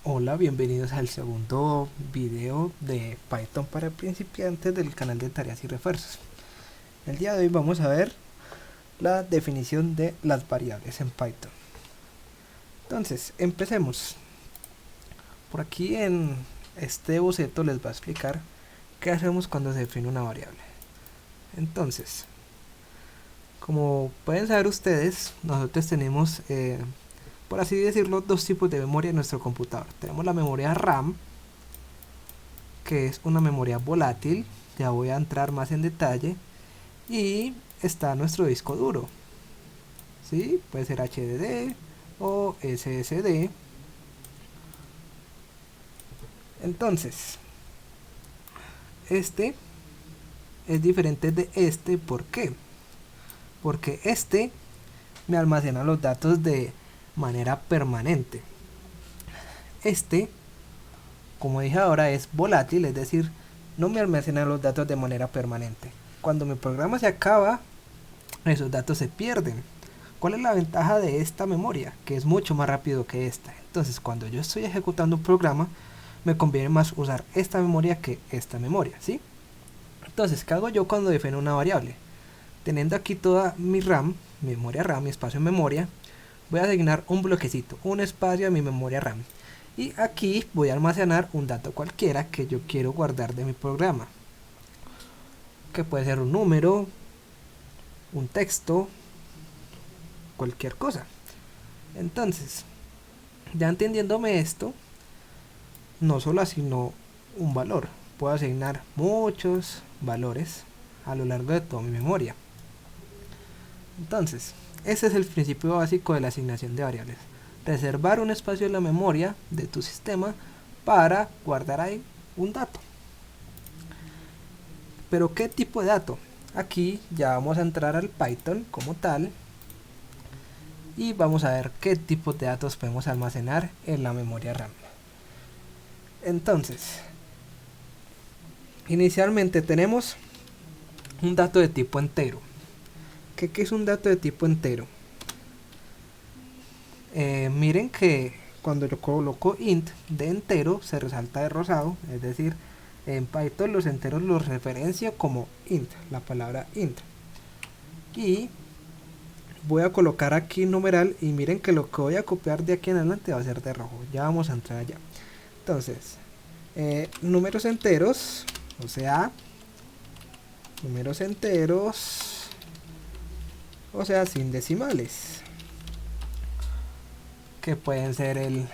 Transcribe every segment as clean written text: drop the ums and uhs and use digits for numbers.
Hola, bienvenidos al segundo video de Python para principiantes del canal de tareas y refuerzos. El día de hoy vamos a ver la definición de las variables en Python. Entonces, empecemos. Por aquí en este boceto les va a explicar qué hacemos cuando se define una variable. Entonces, como pueden saber ustedes, nosotros tenemos, por así decirlo, dos tipos de memoria en nuestro computador. Tenemos la memoria RAM, que es una memoria volátil, ya voy a entrar más en detalle, y está nuestro disco duro, ¿sí? Puede ser HDD o SSD. Entonces, este es diferente de este. ¿Por qué? Porque este me almacena los datos de manera permanente. Este, como dije ahora, es volátil, es decir, no me almacena los datos de manera permanente. Cuando mi programa se acaba, esos datos se pierden. ¿Cuál es la ventaja de esta memoria? Que es mucho más rápido que esta. Entonces, cuando yo estoy ejecutando un programa, me conviene más usar esta memoria que esta memoria, ¿sí? Entonces, ¿qué hago yo cuando defino una variable? Teniendo aquí toda mi RAM, mi memoria RAM, mi espacio en memoria, voy a asignar un bloquecito, un espacio a mi memoria RAM. Y aquí voy a almacenar un dato cualquiera que yo quiero guardar de mi programa. Que puede ser un número, un texto, cualquier cosa. Entonces, ya entendiéndome esto, no solo asigno un valor, puedo asignar muchos valores a lo largo de toda mi memoria. Entonces, ese es el principio básico de la asignación de variables. Reservar un espacio en la memoria de tu sistema para guardar ahí un dato. Pero ¿qué tipo de dato? Aquí ya vamos a entrar al Python como tal y vamos a ver qué tipo de datos podemos almacenar en la memoria RAM. Entonces, inicialmente tenemos un dato de tipo entero. ¿Qué es un dato de tipo entero? Miren que cuando yo coloco int de entero se resalta de rosado, es decir, en Python los enteros los referencio como int, la palabra int. Y voy a colocar aquí numeral y miren que lo que voy a copiar de aquí en adelante va a ser de rojo. Ya vamos a entrar allá. Entonces, números enteros, o sea, números enteros, o sea, sin decimales, que pueden ser el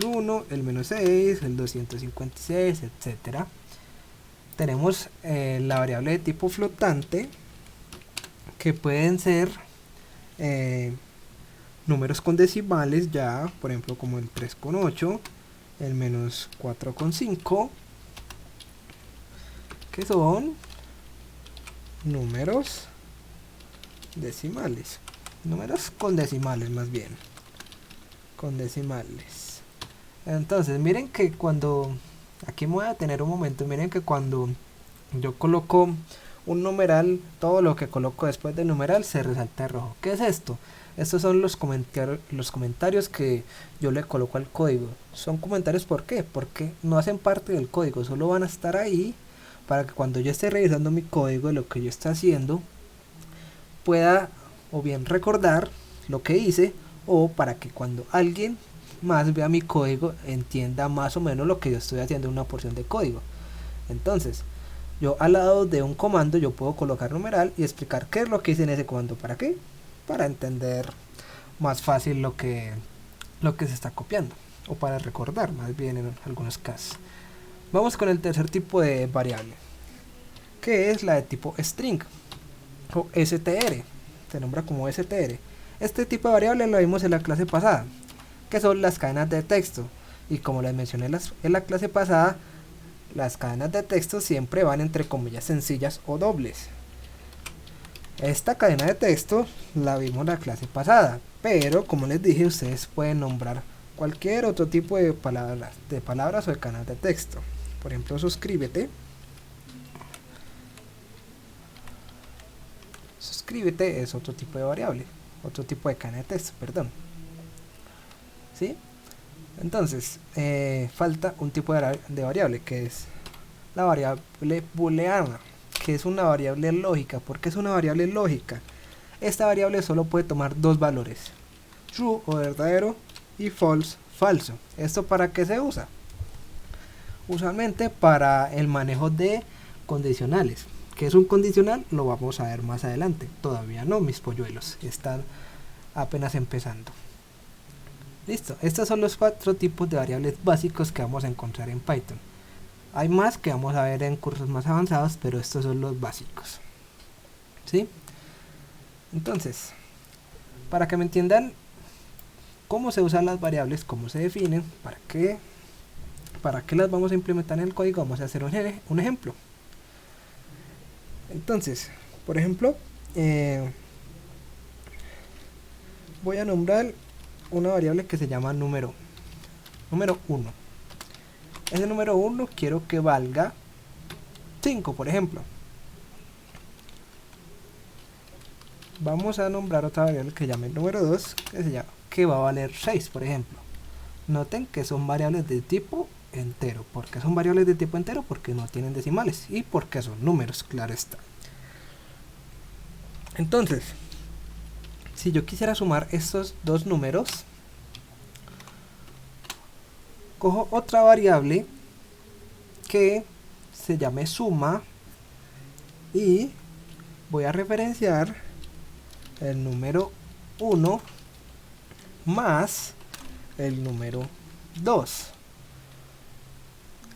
1, el menos 6, el 256, etcétera. Tenemos la variable de tipo flotante, que pueden ser eh, números con decimales ya, por ejemplo como el 3,8, el menos 4,5, que son números decimales, números con decimales más bien, con decimales. Entonces miren que cuando, aquí me voy a tener un momento, miren que cuando yo coloco un numeral, todo lo que coloco después del numeral se resalta de rojo. ¿Qué es esto? Estos son los comentarios que yo le coloco al código. Son comentarios, ¿por qué? Porque no hacen parte del código, solo van a estar ahí para que cuando yo esté revisando mi código de lo que yo esté haciendo, pueda o bien recordar lo que hice, o para que cuando alguien más vea mi código entienda más o menos lo que yo estoy haciendo en una porción de código. Entonces, yo al lado de un comando yo puedo colocar numeral y explicar qué es lo que hice en ese comando. ¿Para qué? Para entender más fácil lo que se está copiando, o para recordar más bien en algunos casos. Vamos con el tercer tipo de variable, que es la de tipo string o str. Se nombra como str. Este tipo de variable lo vimos en la clase pasada, que son las cadenas de texto. Y como les mencioné en la clase pasada, las cadenas de texto siempre van entre comillas sencillas o dobles. Esta cadena de texto la vimos en la clase pasada, pero como les dije, ustedes pueden nombrar cualquier otro tipo de palabras o de cadenas de texto. Por ejemplo, suscríbete. Suscríbete es otro tipo de variable, otro tipo de cadena de texto, perdón. ¿Sí? Entonces, falta un tipo de variable, que es la variable booleana, que es una variable lógica. ¿Por qué es una variable lógica? Esta variable solo puede tomar dos valores, true o verdadero y false, falso. ¿Esto para qué se usa? Usualmente para el manejo de condicionales. ¿Qué es un condicional? Lo vamos a ver más adelante. Todavía no, mis polluelos, están apenas empezando. Listo, estos son los 4 tipos de variables básicos que vamos a encontrar en Python. Hay más que vamos a ver en cursos más avanzados, pero estos son los básicos. ¿Sí? Entonces, para que me entiendan cómo se usan las variables, cómo se definen, para qué las vamos a implementar en el código, vamos a hacer un ejemplo. Entonces, por ejemplo, voy a nombrar una variable que se llama número 1. Ese número 1 quiero que valga 5, por ejemplo. Vamos a nombrar otra variable que se llame número 2, que va a valer 6, por ejemplo. Noten que son variables de tipo entero. ¿Por qué son variables de tipo entero? Porque no tienen decimales y porque son números, claro está. Entonces, si yo quisiera sumar estos dos números, cojo otra variable que se llame suma y voy a referenciar el número 1 más el número 2.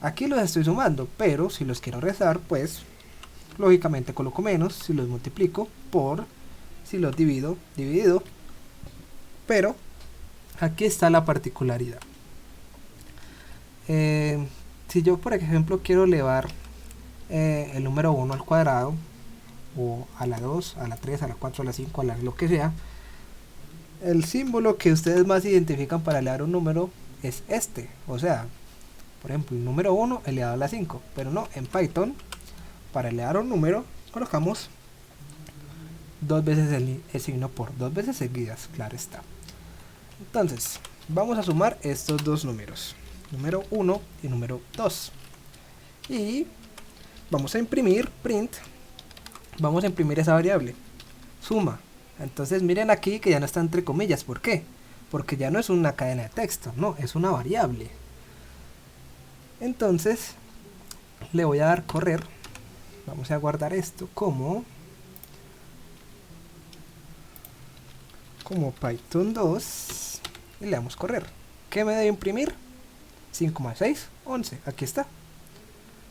Aquí los estoy sumando, pero si los quiero restar, pues lógicamente coloco menos. Si los multiplico por, si los divido, dividido. Pero aquí está la particularidad. Si yo por ejemplo quiero elevar el número 1 al cuadrado, o a la 2, a la 3, a la 4, a la 5, a la lo que sea, el símbolo que ustedes más identifican para elevar un número es este. O sea, por ejemplo, el número 1 elevado a la 5. Pero no, en Python, para elevar un número, colocamos dos veces el signo por, dos veces seguidas, claro está. Entonces, vamos a sumar estos dos números, número 1 y número 2. Y vamos a imprimir, print, vamos a imprimir esa variable, suma. Entonces miren aquí que ya no está entre comillas. ¿Por qué? Porque ya no es una cadena de texto, no, es una variable. Entonces le voy a dar correr. Vamos a guardar esto como Python 2 y le damos correr. ¿Qué me debe imprimir? 5 más 6, 11. Aquí está.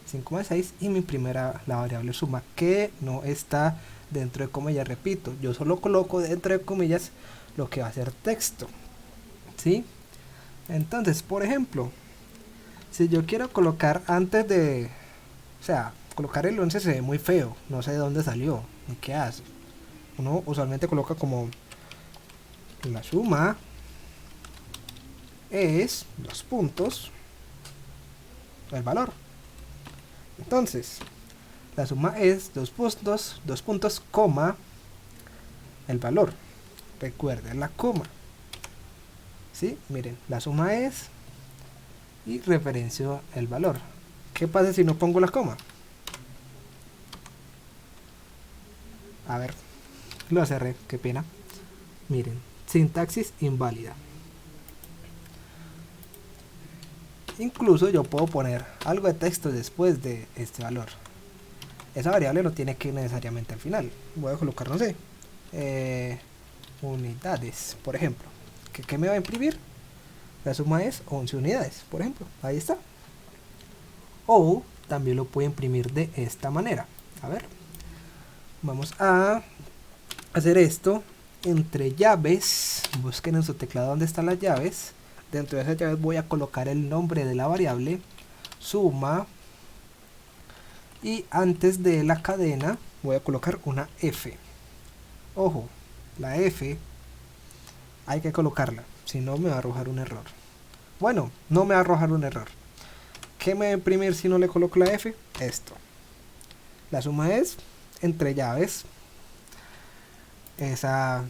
5 más 6 y me imprime la variable suma, que no está dentro de comillas. Repito, yo solo coloco dentro de comillas lo que va a ser texto. ¿Sí? Entonces, por ejemplo, si yo quiero colocar antes de, o sea, colocar el 11 se ve muy feo, no sé de dónde salió ni qué hace. Uno usualmente coloca como la suma es los puntos, el valor. Entonces, la suma es dos puntos, coma, el valor. Recuerden la coma. ¿Sí? Miren, la suma es y referencio el valor. ¿Qué pasa si no pongo la coma? A ver, lo cerré, qué pena. Miren, sintaxis inválida. Incluso yo puedo poner algo de texto después de este valor. Esa variable no tiene que ir necesariamente al final. Voy a colocar, no sé, unidades, por ejemplo. ¿Qué me va a imprimir? La suma es 11 unidades, por ejemplo. Ahí está. O también lo puedo imprimir de esta manera. A ver, vamos a hacer esto entre llaves. Busquen en su teclado dónde están las llaves. Dentro de esas llaves voy a colocar el nombre de la variable suma y antes de la cadena voy a colocar una F. Ojo, la F hay que colocarla, si no me va a arrojar un error. Bueno, no me va a arrojar un error. ¿Qué me va a imprimir si no le coloco la F? Esto. La suma es entre llaves esa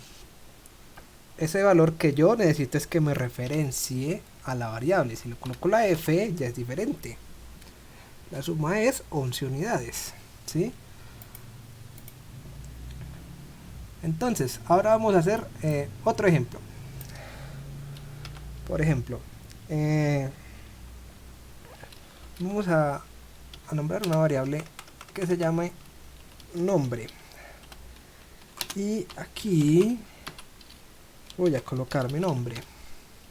ese valor que yo necesito es que me referencie a la variable. Si le coloco la f ya es diferente. La suma es 11 unidades, ¿sí? Entonces, ahora vamos a hacer otro ejemplo. Por ejemplo, vamos a nombrar una variable que se llame nombre. Y aquí voy a colocar mi nombre,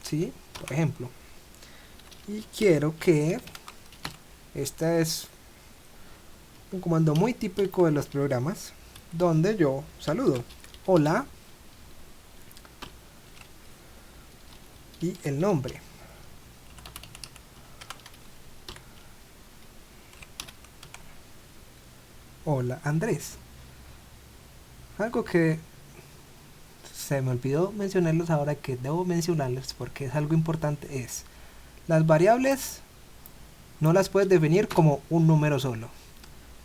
¿sí? Por ejemplo. Y quiero que este es un comando muy típico de los programas, donde yo saludo, hola, y el nombre. Hola Andrés. Algo que se me olvidó mencionarlos ahora, que debo mencionarles porque es algo importante, es las variables no las puedes definir como un número solo.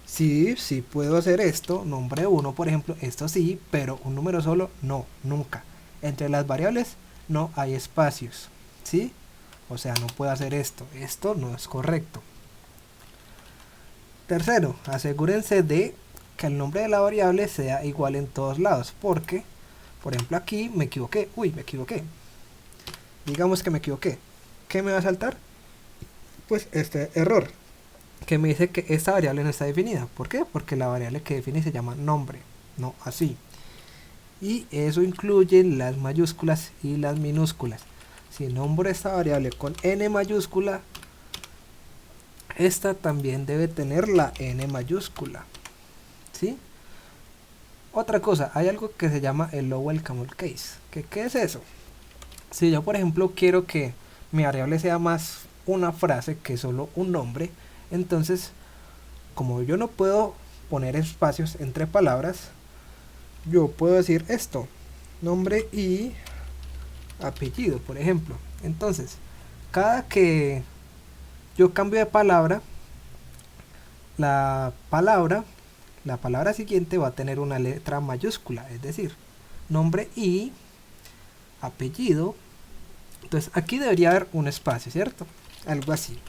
Sí, sí puedo hacer esto, nombre 1 por ejemplo, esto sí, pero un número solo no, nunca. Entre las variables no hay espacios, ¿sí? O sea, no puedo hacer esto no es correcto. Tercero, asegúrense de que el nombre de la variable sea igual en todos lados, porque, por ejemplo, aquí me equivoqué, me equivoqué. Digamos que me equivoqué. ¿Qué me va a saltar? Pues este error, que me dice que esta variable no está definida. ¿Por qué? Porque la variable que define se llama nombre, no así. Y eso incluye las mayúsculas y las minúsculas. Si nombro esta variable con n mayúscula, esta también debe tener la n mayúscula, ¿sí? Otra cosa, hay algo que se llama el lowell camel case. ¿Qué es eso? Si yo por ejemplo quiero que mi variable sea más una frase que solo un nombre, entonces como yo no puedo poner espacios entre palabras, yo puedo decir esto, nombre y apellido, por ejemplo. Entonces, cada que yo cambio de palabra, la palabra siguiente va a tener una letra mayúscula, es decir, nombre y apellido. Entonces aquí debería haber un espacio, ¿cierto? Algo así.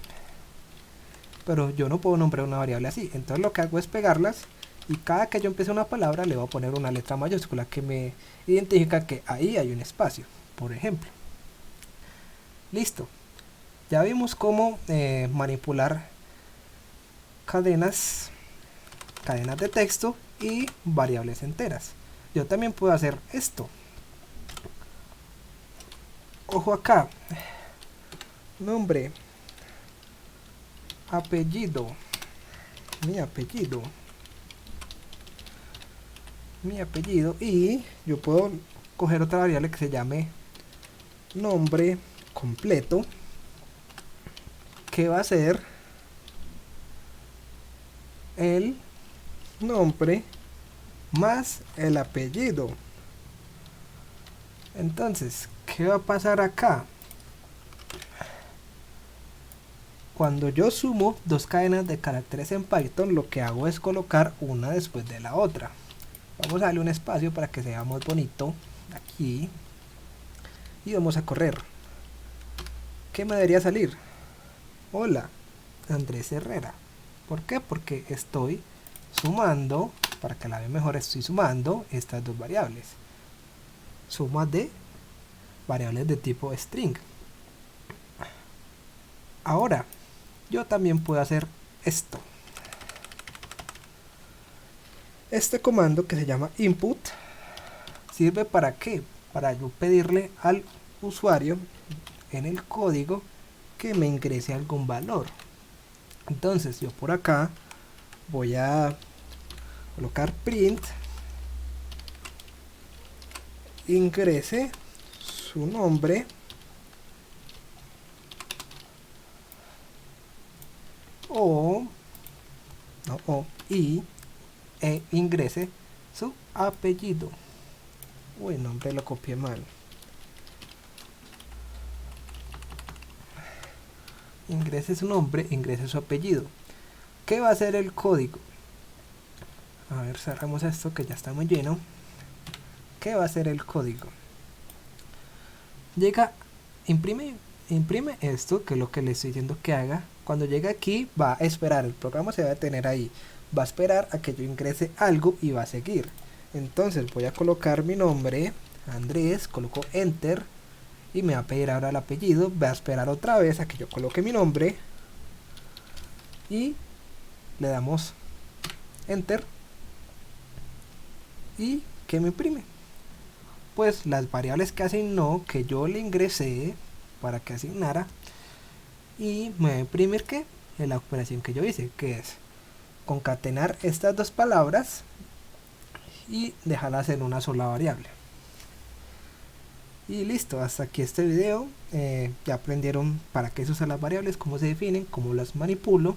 Pero yo no puedo nombrar una variable así. Entonces lo que hago es pegarlas y cada que yo empiece una palabra le voy a poner una letra mayúscula que me identifica que ahí hay un espacio, por ejemplo. Listo. Ya vimos cómo manipular cadenas de texto y variables enteras. Yo también puedo hacer esto. Ojo acá. Nombre, apellido, mi apellido, y yo puedo coger otra variable que se llame nombre completo, que va a ser el nombre más el apellido. Entonces, ¿qué va a pasar acá? Cuando yo sumo dos cadenas de caracteres en Python, lo que hago es colocar una después de la otra. Vamos a darle un espacio para que sea más bonito aquí y vamos a correr. ¿Qué me debería salir? Hola, Andrés Herrera. ¿Por qué? Porque estoy sumando, para que la vean mejor, estoy sumando estas dos variables. Suma de variables de tipo string. Ahora, yo también puedo hacer esto. Este comando que se llama input sirve para ¿qué? Para yo pedirle al usuario en el código que me ingrese algún valor. Entonces yo por acá voy a colocar print ingrese su nombre y ingrese su apellido. Uy, el nombre lo copié mal. Ingrese su nombre, ingrese su apellido. ¿Qué va a hacer el código? A ver, cerramos esto que ya está muy lleno. ¿Qué va a hacer el código? llega, imprime esto, que es lo que le estoy diciendo que haga. Cuando llegue aquí va a esperar, el programa se va a detener ahí, va a esperar a que yo ingrese algo y va a seguir. Entonces voy a colocar mi nombre, Andrés, coloco enter y me va a pedir ahora el apellido. Va a esperar otra vez a que yo coloque mi nombre y le damos enter y que me imprime pues las variables que asignó, que yo le ingresé para que asignara, y me va a imprimir que la operación que yo hice, que es concatenar estas dos palabras y dejarlas en una sola variable. Y listo, hasta aquí este video. Ya aprendieron para qué se usan las variables, cómo se definen, cómo las manipulo.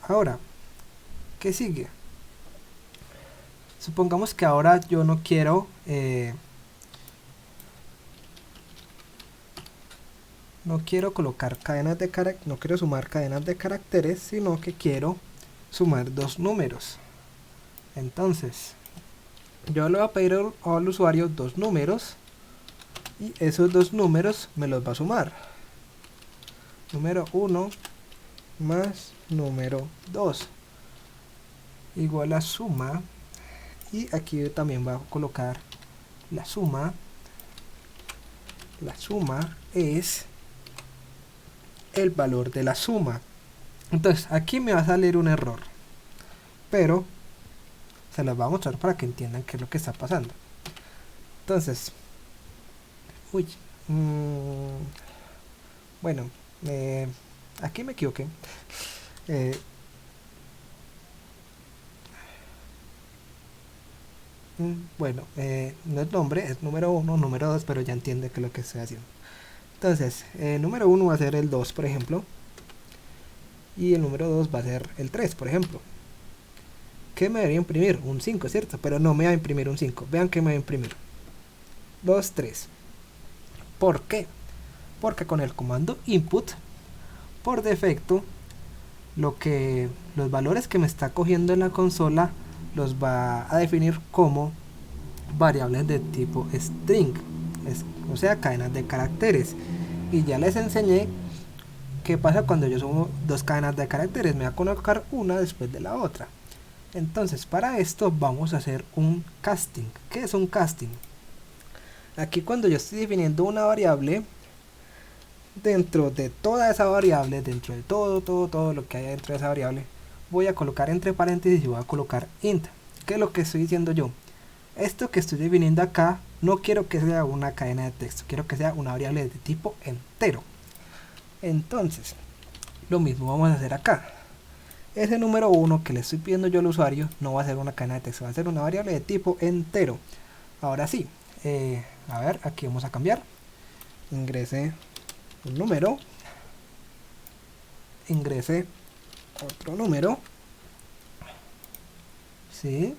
Ahora, ¿qué sigue? Supongamos que ahora yo no quiero colocar cadenas de caracteres, no quiero sumar cadenas de caracteres, sino que quiero sumar dos números. Entonces yo le voy a pedir al usuario dos números y esos dos números me los va a sumar. Número 1 más número 2 igual a suma, y aquí también va a colocar la suma. La suma es el valor de la suma. Entonces aquí me va a salir un error, pero se los voy a mostrar para que entiendan qué es lo que está pasando. Entonces, bueno, aquí me equivoqué. Bueno, no es nombre, es número 1, número 2, pero ya entiende que es lo que estoy haciendo. Entonces, número 1 va a ser el 2, por ejemplo, y el número 2 va a ser el 3, por ejemplo. ¿Qué me debería imprimir? Un 5, ¿cierto? Pero no me va a imprimir un 5. Vean que me va a imprimir 2, 3. ¿Por qué? Porque con el comando input, por defecto, los valores que me está cogiendo en la consola los va a definir como variables de tipo string, o sea, cadenas de caracteres. Y ya les enseñé qué pasa cuando yo sumo dos cadenas de caracteres, me va a colocar una después de la otra. Entonces, para esto vamos a hacer un casting. ¿Qué es un casting? Aquí, cuando yo estoy definiendo una variable, dentro de toda esa variable, dentro de todo lo que haya dentro de esa variable, voy a colocar entre paréntesis y voy a colocar int. ¿Qué es lo que estoy diciendo yo? Esto que estoy definiendo acá no quiero que sea una cadena de texto, quiero que sea una variable de tipo entero. Entonces, lo mismo vamos a hacer acá. Ese número 1 que le estoy pidiendo yo al usuario no va a ser una cadena de texto, va a ser una variable de tipo entero. Ahora sí, a ver, aquí vamos a cambiar. Ingrese un número, ingrese otro número, ¿sí?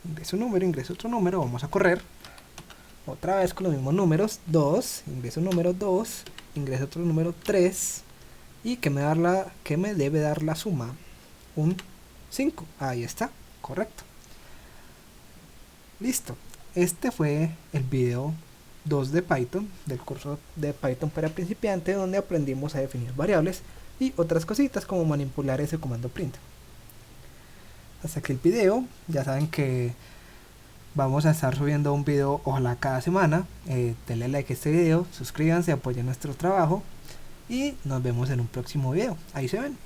Ingrese un número, ingrese otro número, vamos a correr otra vez con los mismos números. 2, ingreso un número 2, ingreso otro número 3, y que me debe dar la suma, un 5. Ahí está, correcto. Listo, este fue el video 2 de Python, del curso de Python para principiantes, donde aprendimos a definir variables y otras cositas como manipular ese comando print. Hasta aquí el video. Ya saben que vamos a estar subiendo un video ojalá cada semana. Denle like a este video, suscríbanse, apoyen nuestro trabajo y nos vemos en un próximo video. Ahí se ven.